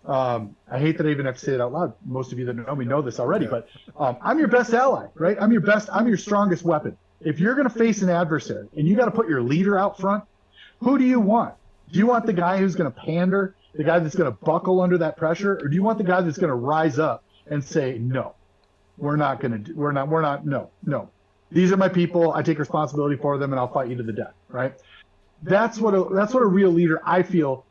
I hate that I even have to say it out loud. Most of you that know me know this already, but I'm your best ally, right? I'm your strongest weapon. If you're going to face an adversary and you got to put your leader out front, who do you want? Do you want the guy who's going to pander, the guy that's going to buckle under that pressure, or do you want the guy that's going to rise up and say, no, no. These are my people. I take responsibility for them and I'll fight you to the death, right? That's what a real leader, I feel,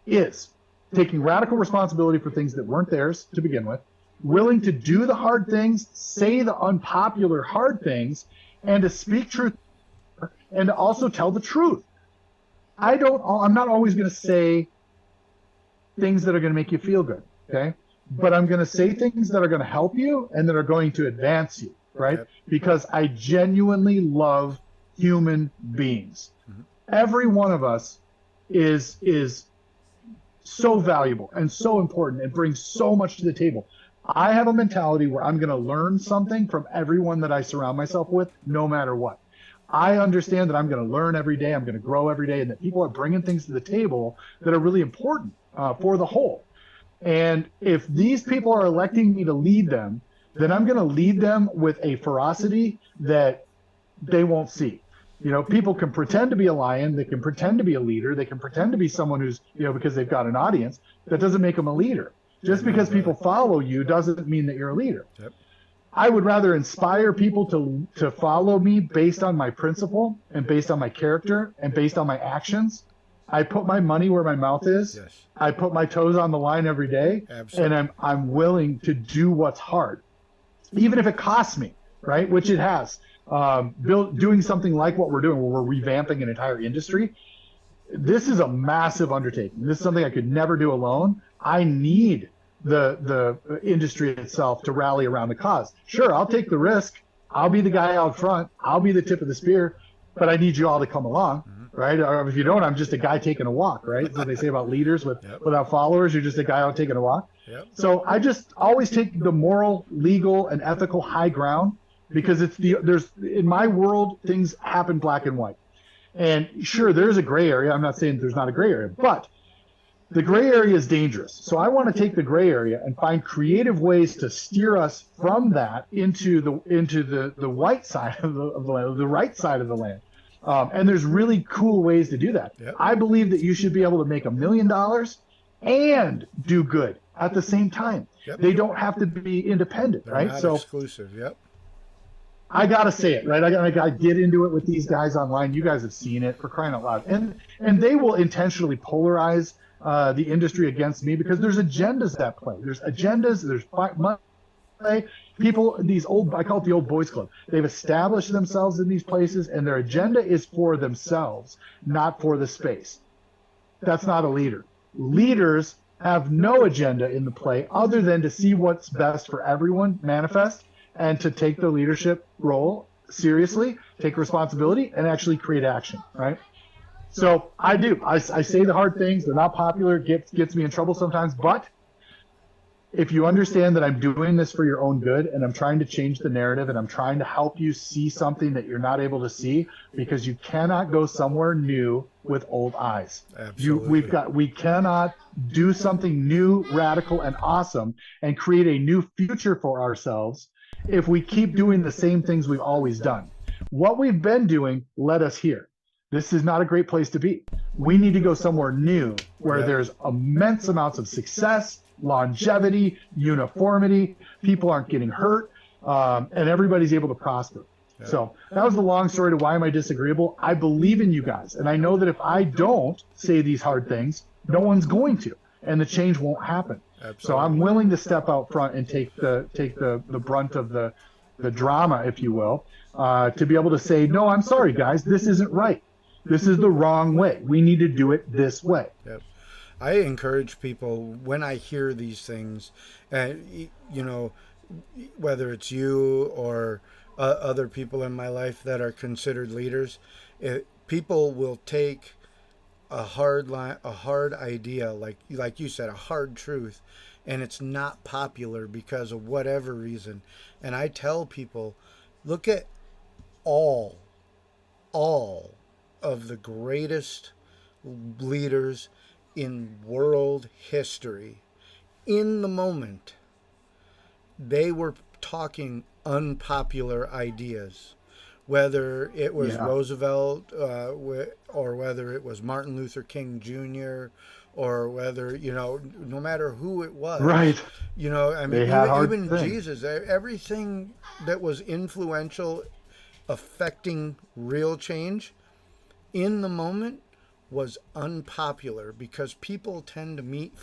is. Taking radical responsibility for things that weren't theirs to begin with, willing to do the hard things, say the unpopular hard things, and to speak truth and to also tell the truth. I'm not always going to say things that are going to make you feel good, okay? But I'm going to say things that are going to help you and that are going to advance you, right? Yep. Because I genuinely love human beings. Mm-hmm. Every one of us is so valuable and so important and brings so much to the table. I have a mentality where I'm going to learn something from everyone that I surround myself with, no matter what. I understand that I'm going to learn every day, I'm going to grow every day, and that people are bringing things to the table that are really important for the whole. And if these people are electing me to lead them, then I'm going to lead them with a ferocity that they won't see. People can pretend to be a lion, they can pretend to be a leader, they can pretend to be someone who's, because they've got an audience. That doesn't make them a leader. Just because people follow you doesn't mean that you're a leader. Yep. I would rather inspire people to follow me based on my principle and based on my character and based on my actions. I put my money where my mouth is. Yes. I put my toes on the line every day. Absolutely. And I'm willing to do what's hard, even if it costs me, right? Which it has. Doing something like what we're doing, where we're revamping an entire industry. This is a massive undertaking. This is something I could never do alone. I need the industry itself to rally around the cause. Sure, I'll take the risk. I'll be the guy out front. I'll be the tip of the spear, but I need you all to come along, right? Or if you don't, I'm just a guy taking a walk, right? That's what they say about leaders without followers. You're just a guy out taking a walk. Yep. So I just always take the moral, legal, and ethical high ground, because in my world, things happen black and white. And sure, there's a gray area. I'm not saying there's not a gray area, but the gray area is dangerous. So I want to take the gray area and find creative ways to steer us from that into the white side of the land, the right side of the land. And there's really cool ways to do that. Yep. I believe that you should be able to make $1 million and do good at the same time. Yep. They don't have to be independent, They're right? not So exclusive. Yep. I gotta say it, right? I get into it with these guys online. You guys have seen it, for crying out loud, and they will intentionally polarize the industry against me, because there's agendas that play. There's agendas. There's money. People, I call it the old boys club. They've established themselves in these places, and their agenda is for themselves, not for the space. That's not a leader. Leaders have no agenda in the play other than to see what's best for everyone manifest, and to take the leadership role seriously, take responsibility, and actually create action, right? So I do. I say the hard things. They're not popular. It gets me in trouble sometimes. But if you understand that I'm doing this for your own good, and I'm trying to change the narrative, and I'm trying to help you see something that you're not able to see, because you cannot go somewhere new with old eyes. Absolutely. We cannot do something new, radical, and awesome and create a new future for ourselves if we keep doing the same things we've always done. What we've been doing led us here. This is not a great place to be. We need to go somewhere new, where there's immense amounts of success, longevity, uniformity, people aren't getting hurt, and everybody's able to prosper. Yeah. So that was the long story to why am I disagreeable. I believe in you guys, and I know that if I don't say these hard things, no one's going to, and the change won't happen. Absolutely. So I'm willing to step out front and take the brunt of the drama, if you will, to be able to say, no, I'm sorry, guys, this isn't right. This is the wrong way. We need to do it this way. Yep. I encourage people, when I hear these things, whether it's you or other people in my life that are considered leaders, people will take a hard idea, like you said, a hard truth, and it's not popular because of whatever reason. And I tell people, look at all of the greatest leaders in world history. In the moment, they were talking unpopular ideas, whether it was Roosevelt or whether it was Martin Luther King Jr., or whether, no matter who it was. Right. I mean, even Jesus, everything that was influential, affecting real change, in the moment was unpopular, because people tend to meet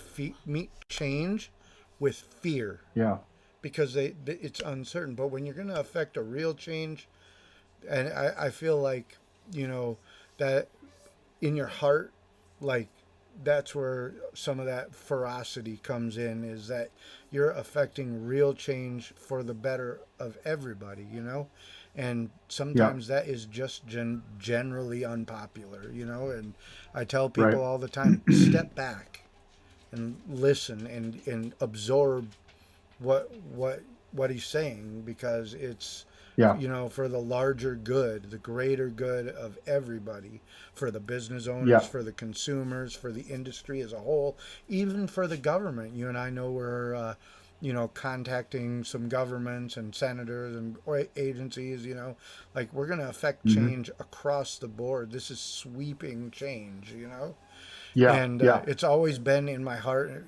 change with fear. Yeah. Because it's uncertain. But when you're going to affect a real change, and I feel like, that in your heart, like, that's where some of that ferocity comes in, is that you're affecting real change for the better of everybody, and sometimes that is just generally unpopular, and I tell people all the time, step back and listen and absorb what he's saying, because it's for the larger good, the greater good of everybody, for the business owners, for the consumers, for the industry as a whole, even for the government. You and I know we're contacting some governments and senators and agencies, like we're going to affect Hmm. change across the board. This is sweeping change, Yeah, and yeah, it's always been in my heart,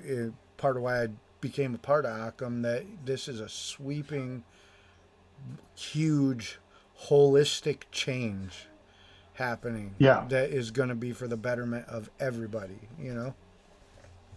part of why I became a part of OCCAM, that this is a sweeping, huge, holistic change happening yeah. that is going to be for the betterment of everybody.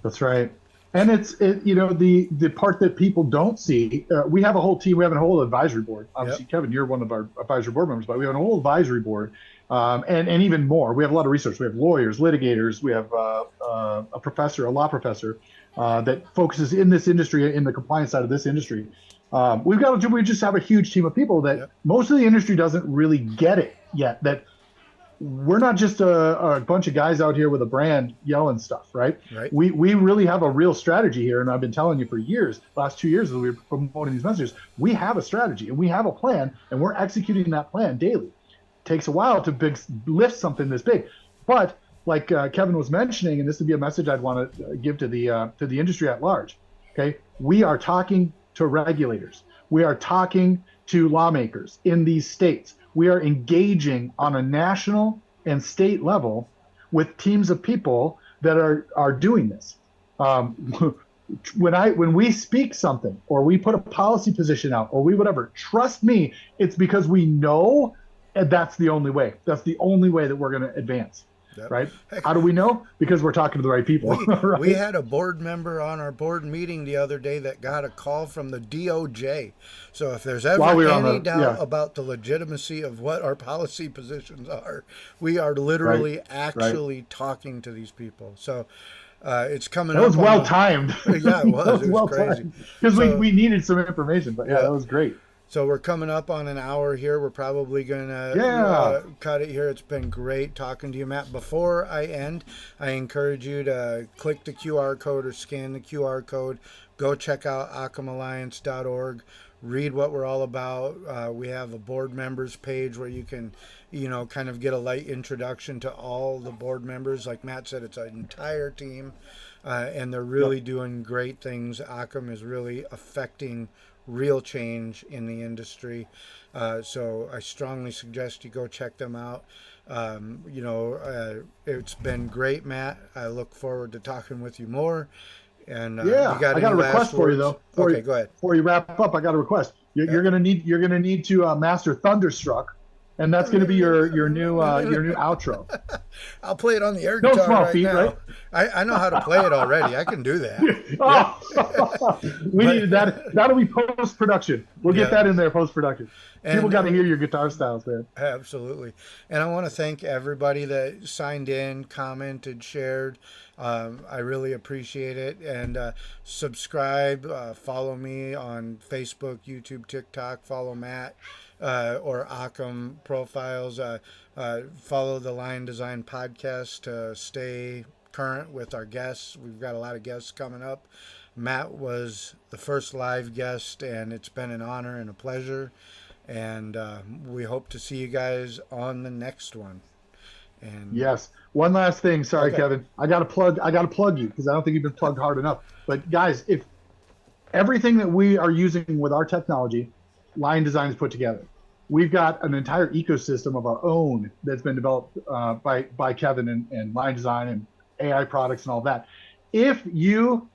That's right. And the part that people don't see. We have a whole team. We have a whole advisory board. Yep. Obviously, Kevin, you're one of our advisory board members, but we have a whole advisory board, and even more. We have a lot of research. We have lawyers, litigators. We have a professor, a law professor, that focuses in this industry, in the compliance side of this industry. We just have a huge team of people that Yep. most of the industry doesn't really get it yet. That we're not just a bunch of guys out here with a brand yelling stuff, right? Right. We really have a real strategy here, and I've been telling you for years, last 2 years as we were promoting these messages, we have a strategy and we have a plan, and we're executing that plan daily. Takes a while to lift something this big, but like Kevin was mentioning, and this would be a message I'd want to give to the industry at large. Okay, we are talking to regulators. We are talking to lawmakers in these states. We are engaging on a national and state level with teams of people that are doing this. Um, when we speak something or we put a policy position out or we whatever, trust me, it's because we know, and that's the only way. That's the only way that we're going to advance. Yep. Right? Heck, How do we know? Because we're talking to the right people. we Right? we had a board member on our board meeting the other day that got a call from the DOJ. So if there's ever While we were on any the doubt yeah, about the legitimacy of what our policy positions are, we are right, literally right. actually talking to these people. So it's coming That was up on well the. timed. Yeah, it That was. was It was well crazy. timed because we, So we needed some information. But yeah, yeah. that was great. So we're coming up on an hour here. We're probably going to Yeah. cut it here. It's been great talking to you, Matt. Before I end, I encourage you to click the QR code or scan the QR code. Go check out OccamAlliance.org. Read what we're all about. We have a board members page where you can, kind of get a light introduction to all the board members. Like Matt said, it's an entire team, and they're Yep. really doing great things. Occam is really affecting real change in the industry. So I strongly suggest you go check them out. It's been great, Matt. I look forward to talking with you more. And you Yeah. got I got any a last request for you words? though. Okay, go ahead. Before you wrap up, I got a request. You're Yep. gonna need to master Thunderstruck, and that's gonna be your new outro. I'll play it on the air No guitar small right feat, right? now. I know how to play it already. I can do that. Yeah. Oh, we But needed that. That'll be post production. We'll get yeah. that in there post production. People And got to hear your guitar styles, man. absolutely. And I want to thank everybody that signed in, commented, shared. I really appreciate it. And subscribe, follow me on Facebook, YouTube, TikTok, follow Matt or Occam profiles. Follow the Line Design podcast to stay current with our guests. We've got a lot of guests coming up. Matt was the first live guest, and it's been an honor and a pleasure. And we hope to see you guys on the next one. And Yes. One last thing. Sorry, okay, Kevin. I got to plug you because I don't think you've been plugged hard enough. But guys, if everything that we are using with our technology, Line Design is put together. We've got an entire ecosystem of our own that's been developed by Kevin and Line Design and AI products and all that. If you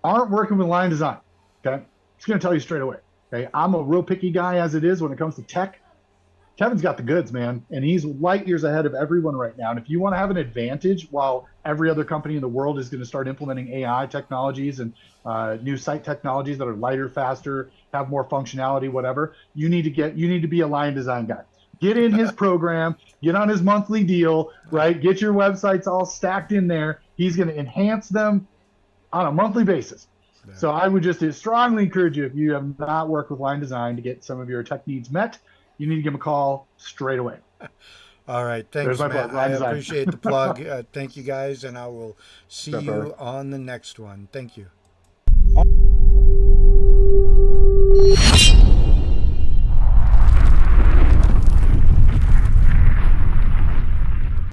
aren't working with Line Design, okay, I'm just going to tell you straight away. Okay, I'm a real picky guy as it is when it comes to tech. Kevin's got the goods, man, and he's light years ahead of everyone right now. And if you want to have an advantage while every other company in the world is going to start implementing AI technologies and new site technologies that are lighter, faster, have more functionality, whatever, you need to be a Line Design guy. Get in his program, get on his monthly deal, right? Get your websites all stacked in there. He's going to enhance them on a monthly basis. yeah. So I would just strongly encourage you, if you have not worked with Line Design to get some of your tech needs met, you need to give him a call straight away. All right. There's Thanks, my Matt. plug, I Line Design. appreciate the plug. Thank you guys, and I will see What's up, brother? you on the next one. Thank you.